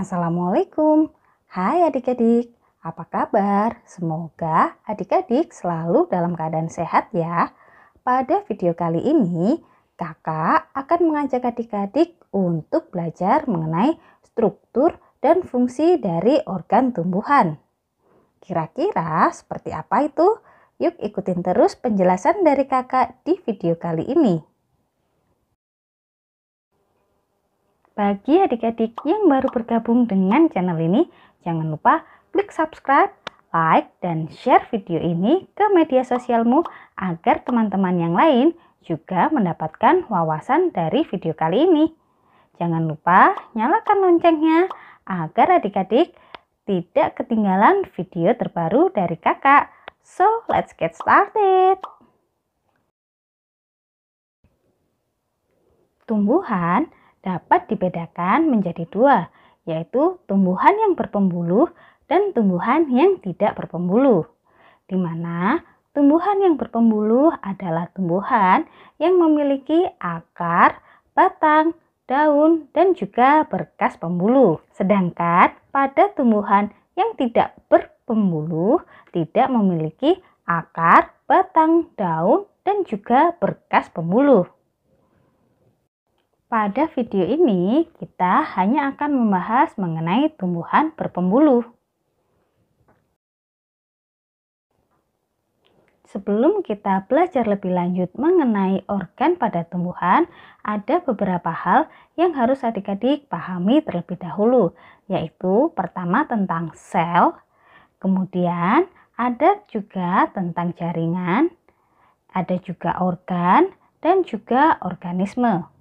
Assalamualaikum. Hai adik-adik, apa kabar? Semoga adik-adik selalu dalam keadaan sehat ya. Pada video kali ini, kakak akan mengajak adik-adik untuk belajar mengenai struktur dan fungsi dari organ tumbuhan. Kira-kira seperti apa itu? Yuk ikutin terus penjelasan dari kakak di video kali ini. Bagi adik-adik yang baru bergabung dengan channel ini, jangan lupa klik subscribe, like, dan share video ini ke media sosialmu agar teman-teman yang lain juga mendapatkan wawasan dari video kali ini. Jangan lupa nyalakan loncengnya agar adik-adik tidak ketinggalan video terbaru dari kakak. So, let's get started. Tumbuhan dapat dibedakan menjadi dua, yaitu tumbuhan yang berpembuluh dan tumbuhan yang tidak berpembuluh. Di mana tumbuhan yang berpembuluh adalah tumbuhan yang memiliki akar, batang, daun, dan juga berkas pembuluh. Sedangkan pada tumbuhan yang tidak berpembuluh tidak memiliki akar, batang, daun, dan juga berkas pembuluh. Pada video ini, kita hanya akan membahas mengenai tumbuhan berpembuluh. Sebelum kita belajar lebih lanjut mengenai organ pada tumbuhan, ada beberapa hal yang harus adik-adik pahami terlebih dahulu, yaitu pertama tentang sel, kemudian ada juga tentang jaringan, ada juga organ, dan juga organisme.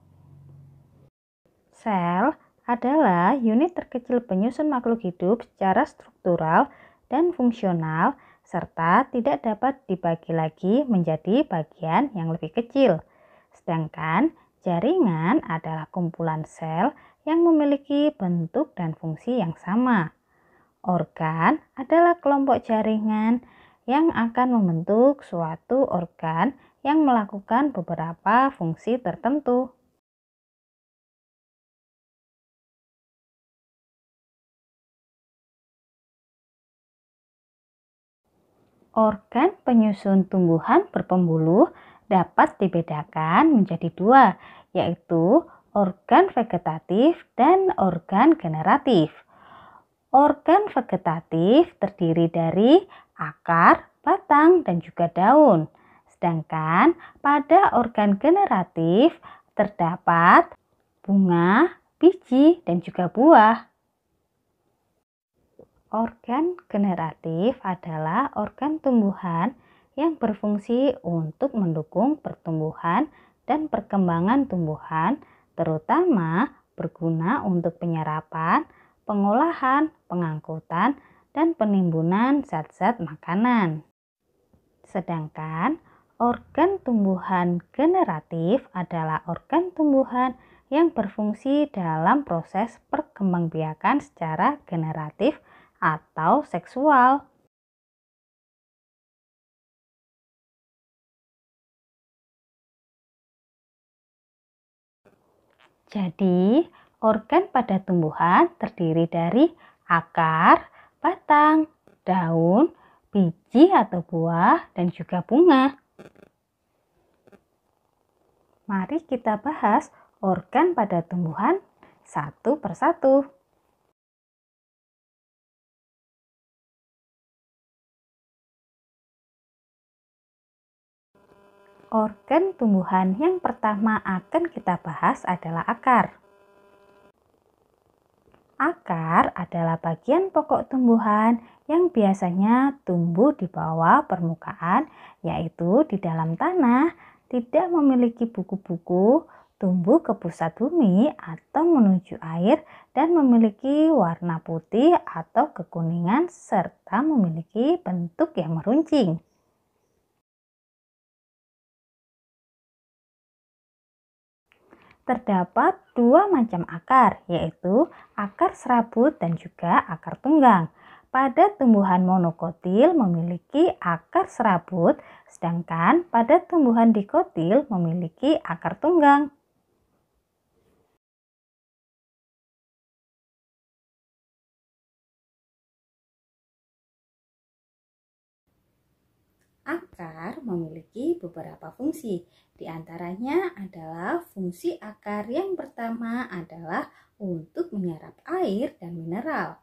Sel adalah unit terkecil penyusun makhluk hidup secara struktural dan fungsional, serta tidak dapat dibagi lagi menjadi bagian yang lebih kecil. Sedangkan jaringan adalah kumpulan sel yang memiliki bentuk dan fungsi yang sama. Organ adalah kelompok jaringan yang akan membentuk suatu organ yang melakukan beberapa fungsi tertentu. Organ penyusun tumbuhan berpembuluh dapat dibedakan menjadi dua, yaitu organ vegetatif dan organ generatif. Organ vegetatif terdiri dari akar, batang, dan juga daun. Sedangkan pada organ generatif terdapat bunga, biji, dan juga buah. Organ generatif adalah organ tumbuhan yang berfungsi untuk mendukung pertumbuhan dan perkembangan tumbuhan, terutama berguna untuk penyerapan, pengolahan, pengangkutan, dan penimbunan zat-zat makanan. Sedangkan organ tumbuhan generatif adalah organ tumbuhan yang berfungsi dalam proses perkembangbiakan secara generatif atau seksual. Jadi, organ pada tumbuhan terdiri dari akar, batang, daun, biji atau buah, dan juga bunga. Mari kita bahas organ pada tumbuhan satu persatu. Organ tumbuhan yang pertama akan kita bahas adalah akar. Akar adalah bagian pokok tumbuhan yang biasanya tumbuh di bawah permukaan, yaitu di dalam tanah, tidak memiliki buku-buku, tumbuh ke pusat bumi atau menuju air, dan memiliki warna putih atau kekuningan serta memiliki bentuk yang meruncing. Terdapat dua macam akar, yaitu akar serabut dan juga akar tunggang. Pada tumbuhan monokotil memiliki akar serabut, sedangkan pada tumbuhan dikotil memiliki akar tunggang. Akar memiliki beberapa fungsi. Di antaranya adalah fungsi akar yang pertama adalah untuk menyerap air dan mineral.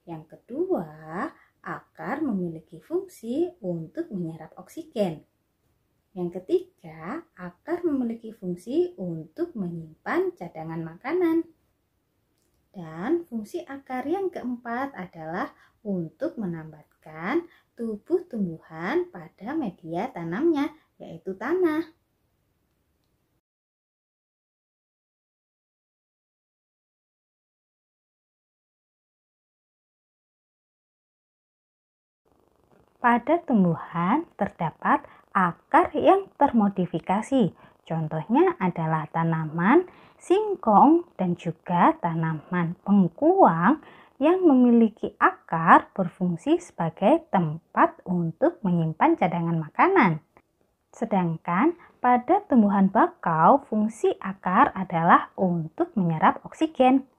Yang kedua, akar memiliki fungsi untuk menyerap oksigen. Yang ketiga, akar memiliki fungsi untuk menyimpan cadangan makanan. Dan fungsi akar yang keempat adalah untuk menambahkan tubuh tumbuhan pada media tanamnya, yaitu tanah. Pada tumbuhan terdapat akar yang termodifikasi. Contohnya adalah tanaman singkong dan juga tanaman bengkuang yang memiliki akar berfungsi sebagai tempat untuk menyimpan cadangan makanan. Sedangkan pada tumbuhan bakau, fungsi akar adalah untuk menyerap oksigen.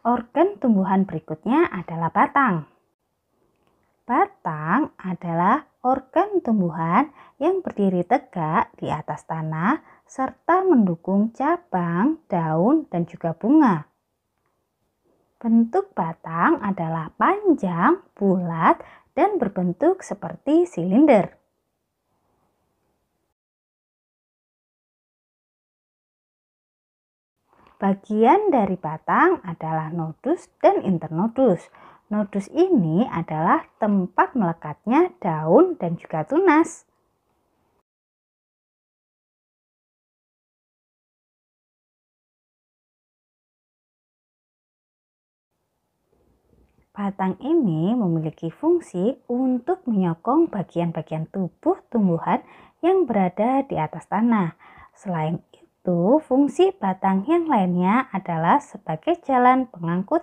Organ tumbuhan berikutnya adalah batang. Batang adalah organ tumbuhan yang berdiri tegak di atas tanah serta mendukung cabang, daun, dan juga bunga. Bentuk batang adalah panjang, bulat, dan berbentuk seperti silinder. Bagian dari batang adalah nodus dan internodus. Nodus ini adalah tempat melekatnya daun dan juga tunas. Batang ini memiliki fungsi untuk menyokong bagian-bagian tubuh tumbuhan yang berada di atas tanah. Selain itu, fungsi batang yang lainnya adalah sebagai jalan pengangkut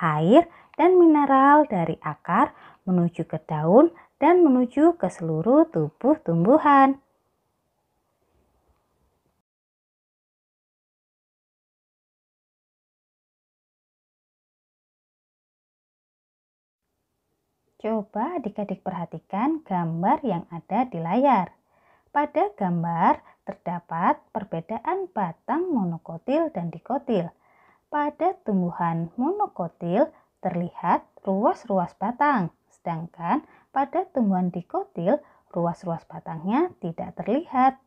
air dan mineral dari akar menuju ke daun dan menuju ke seluruh tubuh tumbuhan. Coba adik-adik perhatikan gambar yang ada di layar. Pada gambar terdapat perbedaan batang monokotil dan dikotil. Pada tumbuhan monokotil terlihat ruas-ruas batang, sedangkan pada tumbuhan dikotil ruas-ruas batangnya tidak terlihat.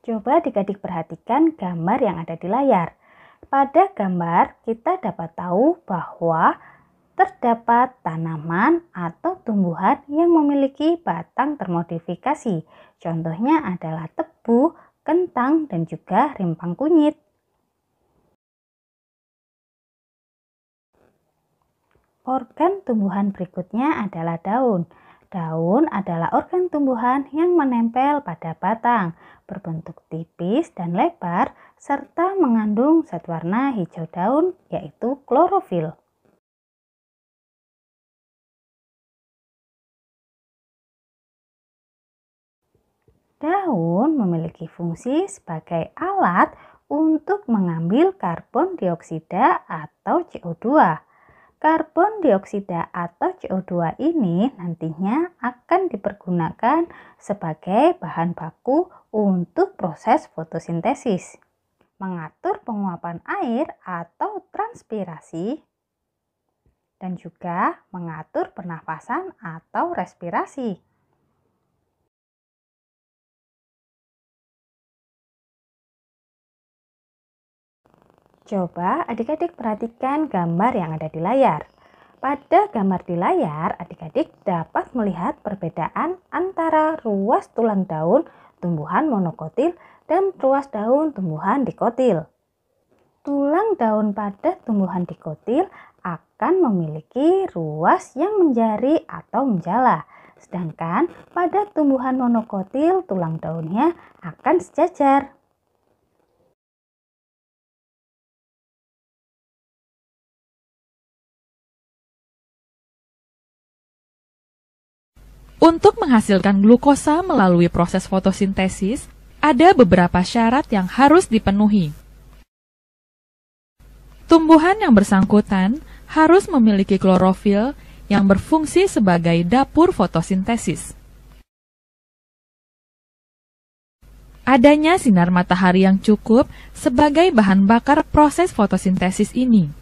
Coba adik-adik perhatikan gambar yang ada di layar. Pada gambar kita dapat tahu bahwa terdapat tanaman atau tumbuhan yang memiliki batang termodifikasi. Contohnya adalah tebu, kentang, dan juga rimpang kunyit. Organ tumbuhan berikutnya adalah daun. Daun adalah organ tumbuhan yang menempel pada batang, berbentuk tipis dan lebar, serta mengandung zat warna hijau daun, yaitu klorofil. Daun memiliki fungsi sebagai alat untuk mengambil karbon dioksida atau CO2. Karbon dioksida atau CO2 ini nantinya akan dipergunakan sebagai bahan baku untuk proses fotosintesis, mengatur penguapan air atau transpirasi, dan juga mengatur pernafasan atau respirasi. Coba adik-adik perhatikan gambar yang ada di layar. Pada gambar di layar, adik-adik dapat melihat perbedaan antara ruas tulang daun tumbuhan monokotil dan ruas daun tumbuhan dikotil. Tulang daun pada tumbuhan dikotil akan memiliki ruas yang menjari atau menjala. Sedangkan pada tumbuhan monokotil tulang daunnya akan sejajar. Untuk menghasilkan glukosa melalui proses fotosintesis, ada beberapa syarat yang harus dipenuhi. Tumbuhan yang bersangkutan harus memiliki klorofil yang berfungsi sebagai dapur fotosintesis. Adanya sinar matahari yang cukup sebagai bahan bakar proses fotosintesis ini.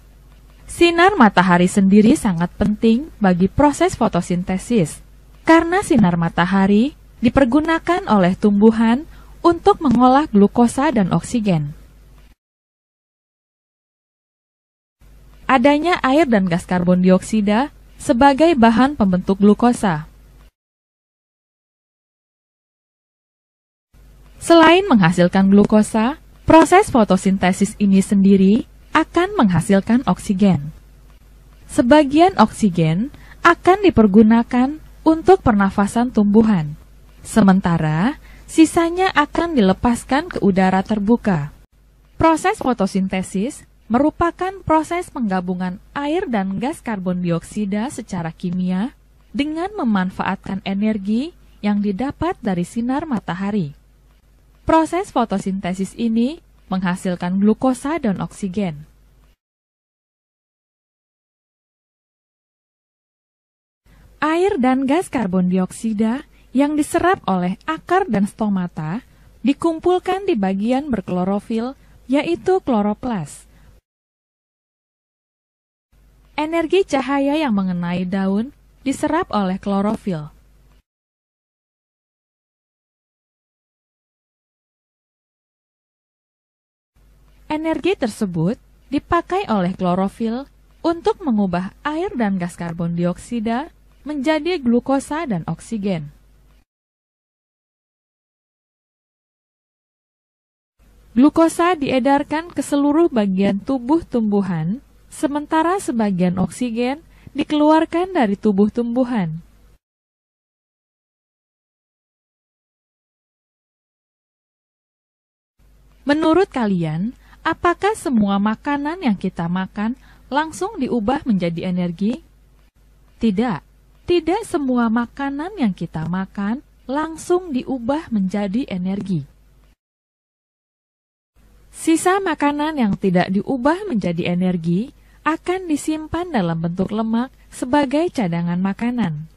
Sinar matahari sendiri sangat penting bagi proses fotosintesis, karena sinar matahari dipergunakan oleh tumbuhan untuk mengolah glukosa dan oksigen. Adanya air dan gas karbon dioksida sebagai bahan pembentuk glukosa. Selain menghasilkan glukosa, proses fotosintesis ini sendiri akan menghasilkan oksigen. Sebagian oksigen akan dipergunakan untuk pernafasan tumbuhan, sementara sisanya akan dilepaskan ke udara terbuka. Proses fotosintesis merupakan proses penggabungan air dan gas karbon dioksida secara kimia dengan memanfaatkan energi yang didapat dari sinar matahari. Proses fotosintesis ini menghasilkan glukosa dan oksigen. Air dan gas karbon dioksida yang diserap oleh akar dan stomata dikumpulkan di bagian berklorofil, yaitu kloroplas. Energi cahaya yang mengenai daun diserap oleh klorofil. Energi tersebut dipakai oleh klorofil untuk mengubah air dan gas karbon dioksida menjadi glukosa dan oksigen. Glukosa diedarkan ke seluruh bagian tubuh tumbuhan, sementara sebagian oksigen dikeluarkan dari tubuh tumbuhan. Menurut kalian, apakah semua makanan yang kita makan langsung diubah menjadi energi? Tidak. Tidak semua makanan yang kita makan langsung diubah menjadi energi. Sisa makanan yang tidak diubah menjadi energi akan disimpan dalam bentuk lemak sebagai cadangan makanan.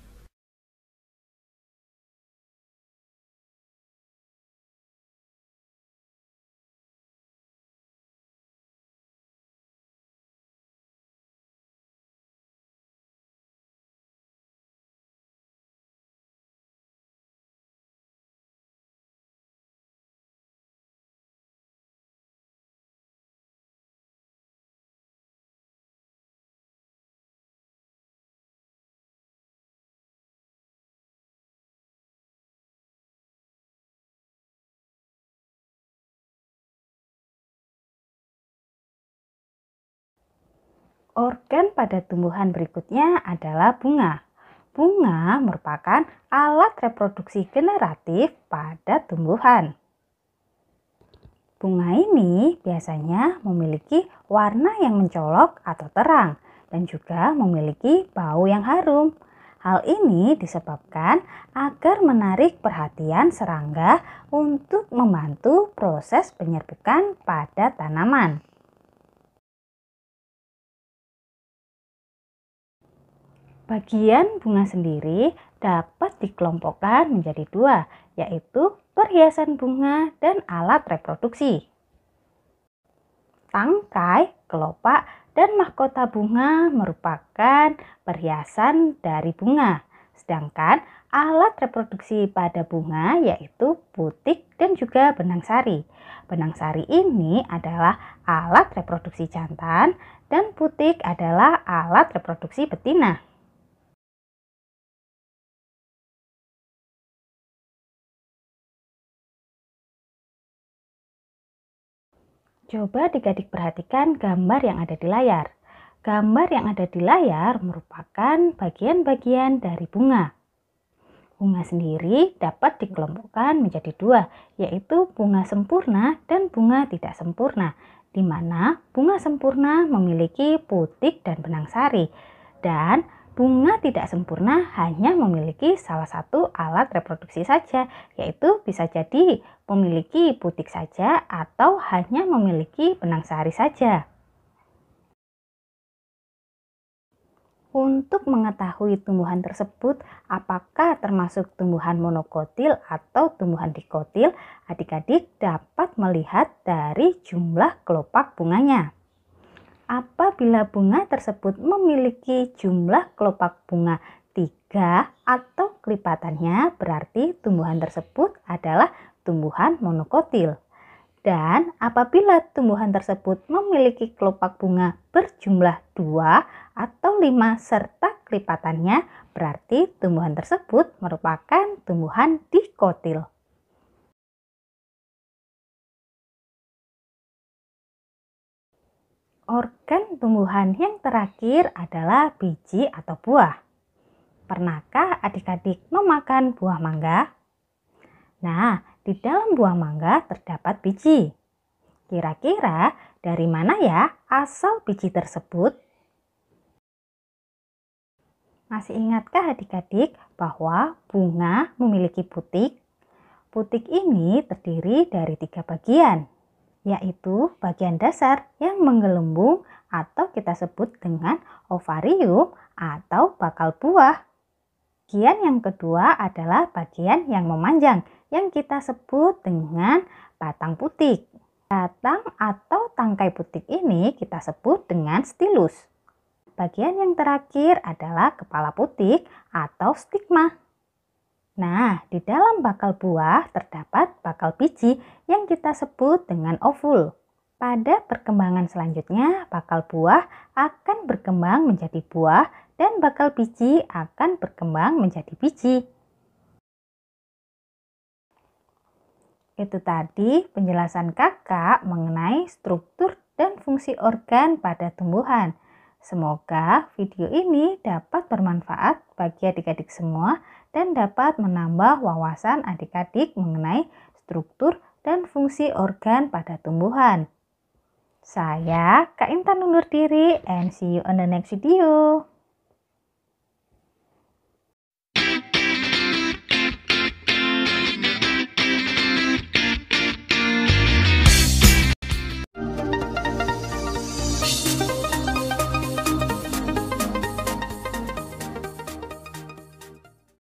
Organ pada tumbuhan berikutnya adalah bunga. Bunga merupakan alat reproduksi generatif pada tumbuhan. Bunga ini biasanya memiliki warna yang mencolok atau terang dan juga memiliki bau yang harum. Hal ini disebabkan agar menarik perhatian serangga untuk membantu proses penyerbukan pada tanaman. Bagian bunga sendiri dapat dikelompokkan menjadi dua, yaitu perhiasan bunga dan alat reproduksi. Tangkai, kelopak, dan mahkota bunga merupakan perhiasan dari bunga. Sedangkan alat reproduksi pada bunga yaitu putik dan juga benang sari. Benang sari ini adalah alat reproduksi jantan dan putik adalah alat reproduksi betina. Coba adik-adik perhatikan gambar yang ada di layar. Gambar yang ada di layar merupakan bagian-bagian dari bunga. Bunga sendiri dapat dikelompokkan menjadi dua, yaitu bunga sempurna dan bunga tidak sempurna, di mana bunga sempurna memiliki putik dan benang sari, dan Bunga tidak sempurna hanya memiliki salah satu alat reproduksi saja, yaitu bisa jadi memiliki putik saja atau hanya memiliki benang sehari saja. Untuk mengetahui tumbuhan tersebut apakah termasuk tumbuhan monokotil atau tumbuhan dikotil, adik-adik dapat melihat dari jumlah kelopak bunganya. Apabila bunga tersebut memiliki jumlah kelopak bunga 3 atau kelipatannya, berarti tumbuhan tersebut adalah tumbuhan monokotil. Dan apabila tumbuhan tersebut memiliki kelopak bunga berjumlah 2 atau 5 serta kelipatannya, berarti tumbuhan tersebut merupakan tumbuhan dikotil. Organ tumbuhan yang terakhir adalah biji atau buah. Pernahkah adik-adik memakan buah mangga? Nah, di dalam buah mangga terdapat biji. Kira-kira dari mana ya asal biji tersebut? Masih ingatkah adik-adik bahwa bunga memiliki putik? Putik ini terdiri dari 3 bagian, yaitu bagian dasar yang menggelembung atau kita sebut dengan ovarium atau bakal buah. Bagian yang kedua adalah bagian yang memanjang yang kita sebut dengan batang putik. Batang atau tangkai putik ini kita sebut dengan stilus. Bagian yang terakhir adalah kepala putik atau stigma. Nah, di dalam bakal buah terdapat bakal biji yang kita sebut dengan ovul. Pada perkembangan selanjutnya, bakal buah akan berkembang menjadi buah dan bakal biji akan berkembang menjadi biji. Itu tadi penjelasan kakak mengenai struktur dan fungsi organ pada tumbuhan. Semoga video ini dapat bermanfaat bagi adik-adik semua dan dapat menambah wawasan adik-adik mengenai struktur dan fungsi organ pada tumbuhan. Saya Kak Intan undur diri and see you on the next video.